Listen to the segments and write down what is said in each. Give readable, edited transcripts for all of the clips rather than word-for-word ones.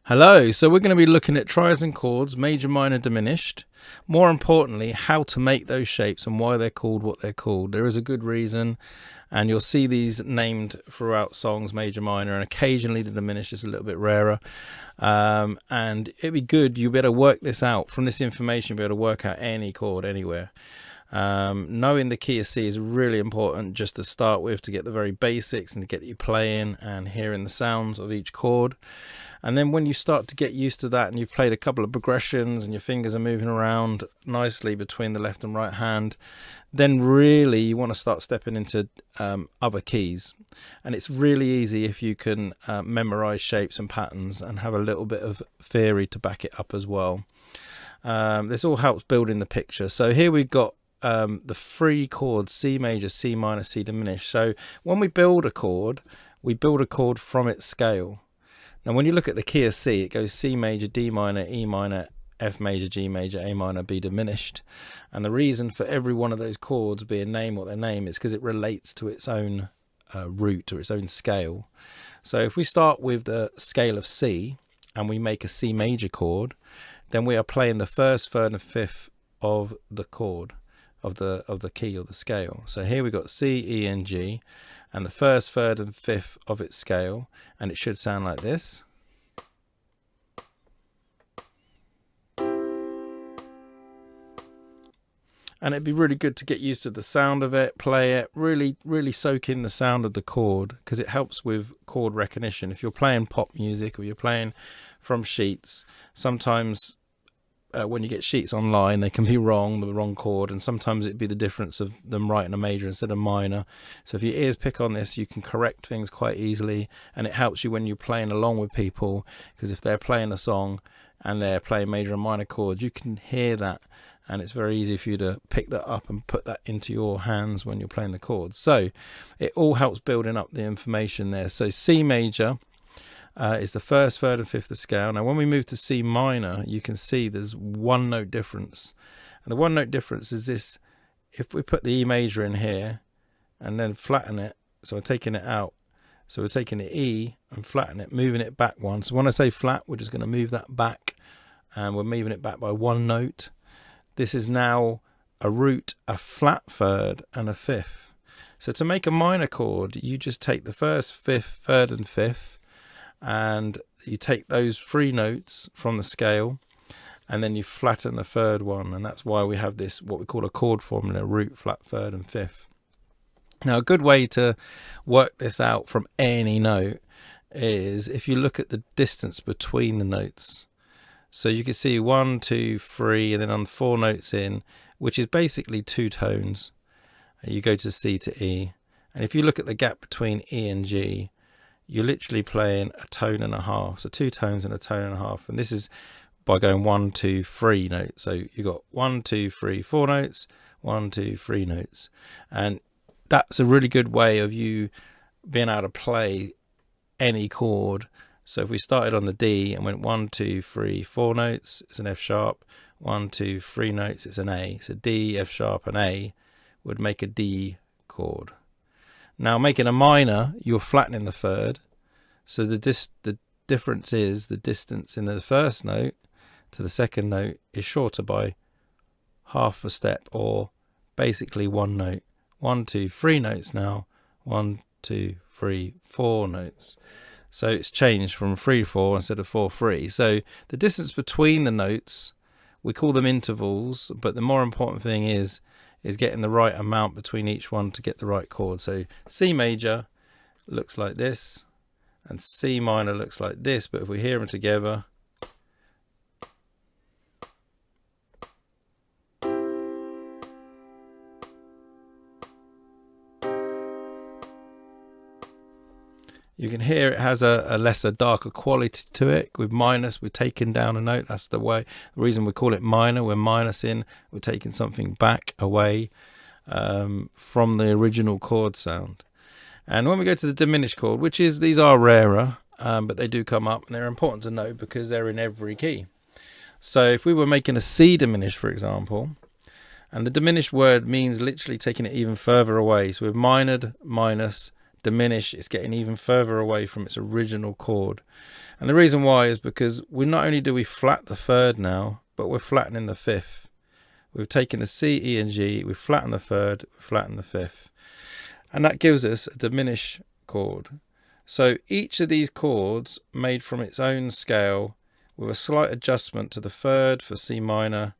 Hello, so we're going to be looking at triads and chords, major, minor, diminished. More importantly, how to make those shapes and why they're called what they're called. There is a good reason, and you'll see these named throughout songs, major, minor, and occasionally the diminished is a little bit rarer. And it'd be good, you better work this out. From this information, you'll be able to work out any chord anywhere. Knowing the key of C is really important just to start with, to get the very basics and to get you playing and hearing the sounds of each chord. And then when you start to get used to that and you've played a couple of progressions and your fingers are moving around nicely between the left and right hand, then really you want to start stepping into other keys. And it's really easy if you can memorize shapes and patterns and have a little bit of theory to back it up as well. This all helps building the picture. So here we've got the three chords: C major, C minor, C diminished. So when we build a chord from its scale. Now when you look at the key of C, it goes C major, D minor, E minor, F major, G major, A minor, B diminished. And the reason for every one of those chords being named what their name is because it relates to its own root or its own scale. So if we start with the scale of C and we make a C major chord, then we are playing the first, third and fifth of the chord of the key or the scale. So here we got C, E and G, and the first, third and fifth of its scale, and it should sound like this. And it'd be really good to get used to the sound of it, play it, really soak in the sound of the chord, because it helps with chord recognition. If you're playing pop music or you're playing from sheets, sometimes when you get sheets online, they can be wrong, the wrong chord, and sometimes it'd be the difference of them writing a major instead of minor. So if your ears pick on this, you can correct things quite easily, and it helps you when you're playing along with people, because if they're playing a song and they're playing major and minor chords, you can hear that, and it's very easy for you to pick that up and put that into your hands when you're playing the chords. So it all helps building up the information there. So C major is the first, third and fifth of scale. Now when we move to C minor, you can see there's one note difference, and the one note difference is this: if we put the E major in here and then flatten it, so we're taking it out, so we're taking the E and flatten it, moving it back one. So when I say flat, we're just going to move that back, and we're moving it back by one note. This is now a root, a flat third and a fifth. So to make a minor chord, you just take the first, fifth, third and fifth, and you take those three notes from the scale, and then you flatten the third one, and that's why we have this, what we call a chord formula: root, flat, third and fifth. Now a good way to work this out from any note is if you look at the distance between the notes. So you can see 1, 2, 3, and then on 4 notes in, which is basically 2 tones, you go to C to E, and if you look at the gap between E and G, you're literally playing a tone and a half. So 2 tones and a tone and a half. And this is by going 1, 2, 3 notes. So you got 1, 2, 3, 4 notes, 1, 2, 3 notes. And that's a really good way of you being able to play any chord. So if we started on the D and went 1, 2, 3, 4 notes, it's an F sharp. 1, 2, 3 notes, it's an A. So D, F sharp and A would make a D chord. Now making a minor, you're flattening the third, so the difference is the distance in the first note to the second note is shorter by half a step, or basically one note. 1, 2, 3 notes now. 1, 2, 3, 4 notes. So it's changed from 3, 4 instead of 4, 3. So the distance between the notes, we call them intervals, but the more important thing is getting the right amount between each one to get the right chord. So C major looks like this, and C minor looks like this, but if we hear them together, you can hear it has a lesser, darker quality to it. With minus, we're taking down a note. That's the reason we call it minor. We're minusing, we're taking something back away from the original chord sound. And when we go to the diminished chord, which is, these are rarer, but they do come up, and they're important to know because they're in every key. So if we were making a C diminished, for example, and the diminished word means literally taking it even further away. So we've minored, minus, diminished, it's getting even further away from its original chord. And the reason why is because we not only do we flat the third now, but we're flattening the fifth. We've taken the C, E, and G, we've flattened the third, we've flattened the fifth. And that gives us a diminished chord. So each of these chords made from its own scale with a slight adjustment to the third for C minor,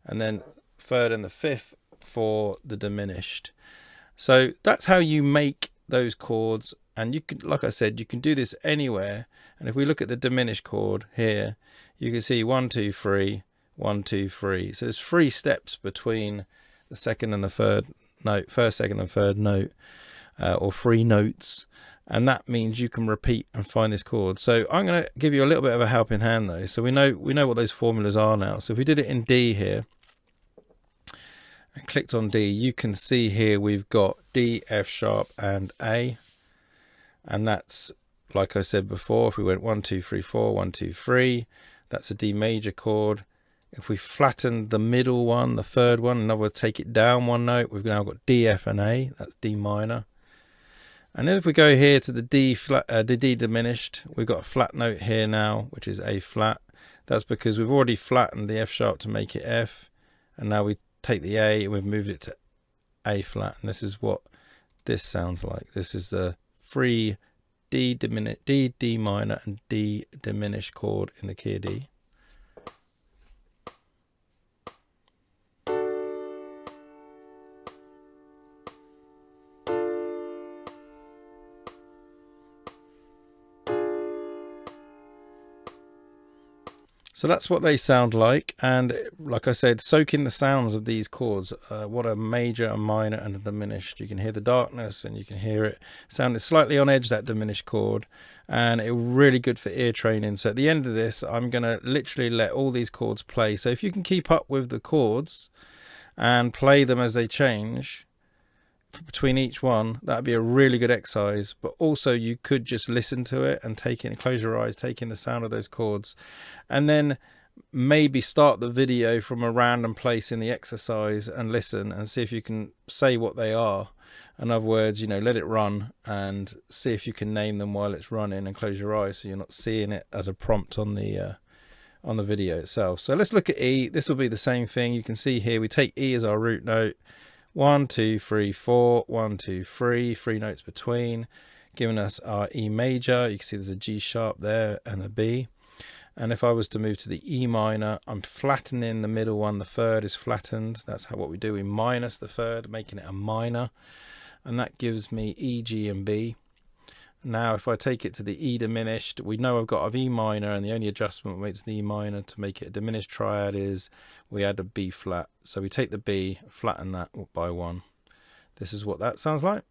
and then third and the fifth for the diminished. So that's how you make those chords. And you can, like I said, you can do this anywhere. And if we look at the diminished chord here, you can see 1, 2, 3, 1, 2, 3. So there's 3 steps between the second and the third note, first, second, and third note, or 3 notes. And that means you can repeat and find this chord. So I'm going to give you a little bit of a helping hand though. So we know what those formulas are now. So if we did it in D here and clicked on D, you can see here we've got D, F sharp, and A. And that's, like I said before, if we went 1, 2, 3, 4, 1, 2, 3, that's a D major chord. If we flatten the middle one, the third one, in other words, take it down 1 note, we've now got D, F, and A. That's D minor. And then if we go here to the D flat, the D diminished, we've got a flat note here now, which is A flat. That's because we've already flattened the F sharp to make it F, and now we take the A and we've moved it to A flat. And this is what this sounds like. This is the 3 D diminished, D minor, and D diminished chord in the key of D. So that's what they sound like, and like I said, soak in the sounds of these chords. What a major, a minor, and a diminished. You can hear the darkness, and you can hear it sounding slightly on edge, that diminished chord, and it's really good for ear training. So at the end of this, I'm going to literally let all these chords play. So if you can keep up with the chords and play them as they change between each one, that'd be a really good exercise. But also you could just listen to it and take it, close your eyes, take in the sound of those chords, and then maybe start the video from a random place in the exercise and listen and see if you can say what they are. In other words, you know, let it run and see if you can name them while it's running, and close your eyes so you're not seeing it as a prompt on the video itself. So let's look at E. This will be the same thing. You can see here we take E as our root note. 1, 2, 3, 4, 1, 2, 3, 3 notes between, giving us our E major. You can see there's a G sharp there and a B. And if I was to move to the E minor, I'm flattening the middle one. The third is flattened. That's what we do. We minus the third, making it a minor. And that gives me E, G, and B. Now, if I take it to the E diminished, we know I've got a E minor, and the only adjustment we make to the E minor to make it a diminished triad is we add a B flat. So we take the B, flatten that by 1. This is what that sounds like.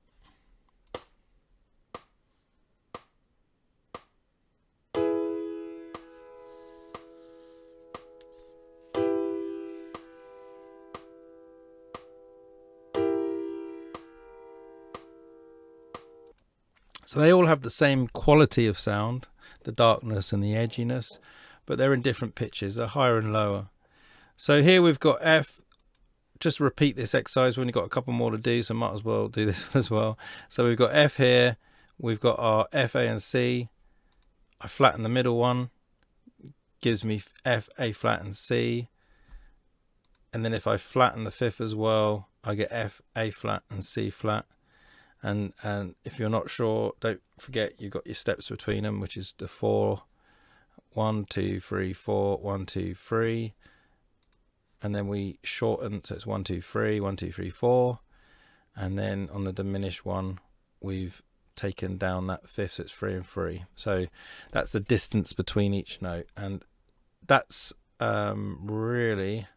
So they all have the same quality of sound, the darkness and the edginess, but they're in different pitches. They're higher and lower. So here we've got F. Just repeat this exercise. We've only got a couple more to do, so might as well do this as well. So we've got F here. We've got our F, A, and C. I flatten the middle one. Gives me F, A flat, and C. And then if I flatten the fifth as well, I get F, A flat, and C flat. And if you're not sure, don't forget you've got your steps between them, which is the 4, 1, 2, 3, 4, 1, 2, 3, and then we shorten, so it's 1, 2, 3, 1, 2, 3, 4, and then on the diminished one we've taken down that fifth, so it's 3 and 3. So that's the distance between each note, and that's really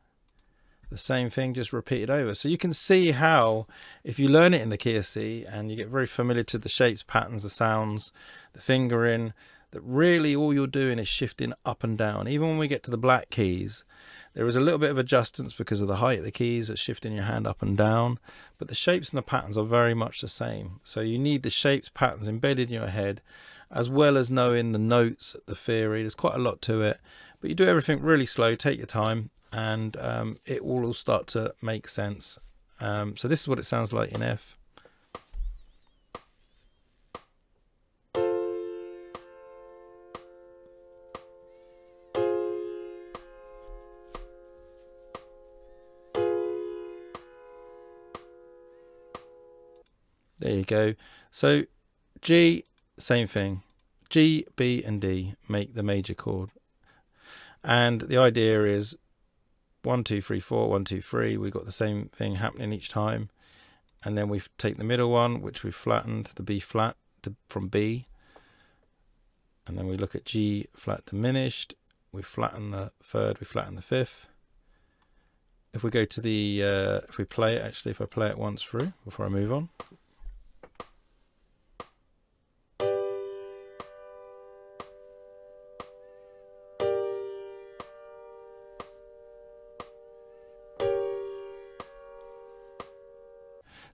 the same thing, just repeated over. So you can see how, if you learn it in the key of C and you get very familiar to the shapes, patterns, the sounds, the fingering, that really all you're doing is shifting up and down. Even when we get to the black keys, there is a little bit of adjustments because of the height of the keys, that's shifting your hand up and down, but the shapes and the patterns are very much the same. So you need the shapes, patterns embedded in your head, as well as knowing the notes, the theory. There's quite a lot to it, but you do everything really slow, take your time, and it will all start to make sense. So this is what it sounds like in F. There you go. So G, same thing. G, B, and D make the major chord. And the idea is 1, 2, 3, 4, 1, 2, 3. We've got the same thing happening each time. And then we take the middle one, which we've flattened, the B flat from B. And then we look at G flat diminished. We flatten the third, we flatten the fifth. If we go to the, if we play it, actually, if I play it once through before I move on.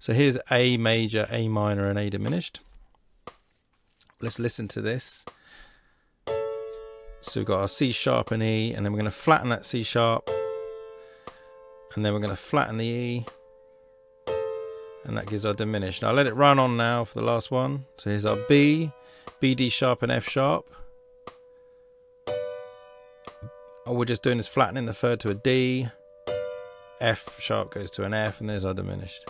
So here's A major, A minor, and A diminished. Let's listen to this. So we've got our C sharp and E, and then we're going to flatten that C sharp, and then we're going to flatten the E, and that gives our diminished. Now I'll let it run on now for the last one. So here's our B, B, D sharp, and F sharp. All we're just doing is flattening the third to a D, F sharp goes to an F, and there's our diminished.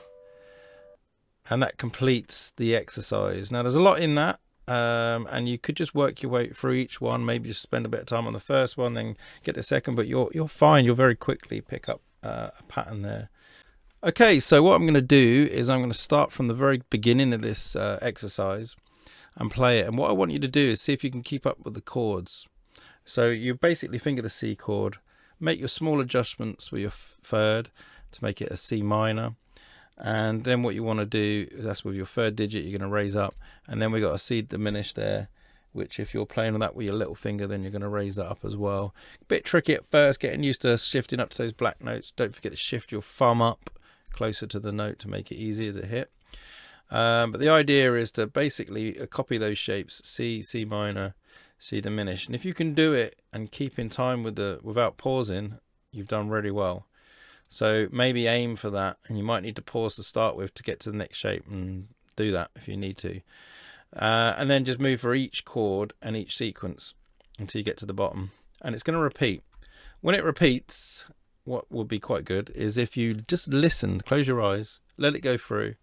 And that completes the exercise. Now there's a lot in that, and you could just work your way through each one. Maybe just spend a bit of time on the first one, then get the second. But you'll find you'll very quickly pick up a pattern there. Okay, so what I'm going to do is I'm going to start from the very beginning of this exercise and play it. And what I want you to do is see if you can keep up with the chords. So you basically finger the C chord, make your small adjustments with your third to make it a C minor. And then what you want to do, that's with your third digit, you're going to raise up. And then we got a C diminished there, which if you're playing on that with your little finger, then you're going to raise that up as well. A bit tricky at first, getting used to shifting up to those black notes. Don't forget to shift your thumb up closer to the note to make it easier to hit. But the idea is to basically copy those shapes, C, C minor, C diminished. And if you can do it and keep in time with without pausing, you've done really well. So maybe aim for that, and you might need to pause to start with to get to the next shape, and do that if you need to. And then just move for each chord and each sequence until you get to the bottom. And it's going to repeat. When it repeats, what would be quite good is if you just listen, close your eyes, let it go through,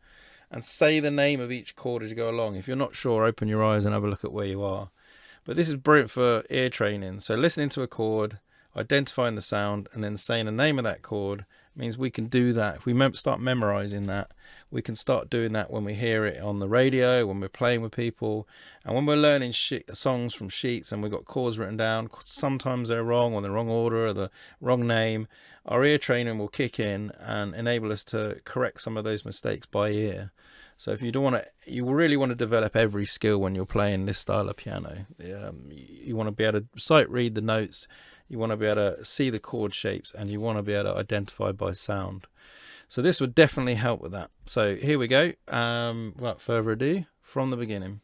and say the name of each chord as you go along. If you're not sure, open your eyes and have a look at where you are. But this is brilliant for ear training. So listening to a chord, identifying the sound, and then saying the name of that chord means we can do that. If we start memorizing that, we can start doing that when we hear it on the radio, when we're playing with people, and when we're learning songs from sheets and we've got chords written down. Sometimes they're wrong, or the wrong order, or the wrong name. Our ear training will kick in and enable us to correct some of those mistakes by ear. So if you really want to develop every skill when you're playing this style of piano. You want to be able to sight read the notes, you want to be able to see the chord shapes, and you want to be able to identify by sound. So this would definitely help with that. So here we go. Without further ado, from the beginning.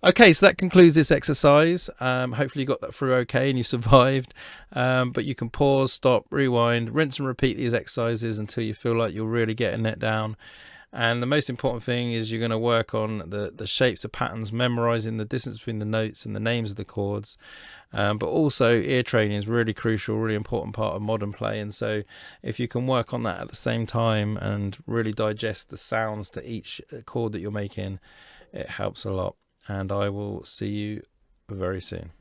Okay, so that concludes this exercise. Hopefully you got that through okay and you survived. But you can pause, stop, rewind, rinse and repeat these exercises until you feel like you're really getting it down. And the most important thing is you're going to work on the shapes, the patterns, memorizing the distance between the notes and the names of the chords. But also ear training is really crucial, really important part of modern play. And so if you can work on that at the same time and really digest the sounds to each chord that you're making, it helps a lot. And I will see you very soon.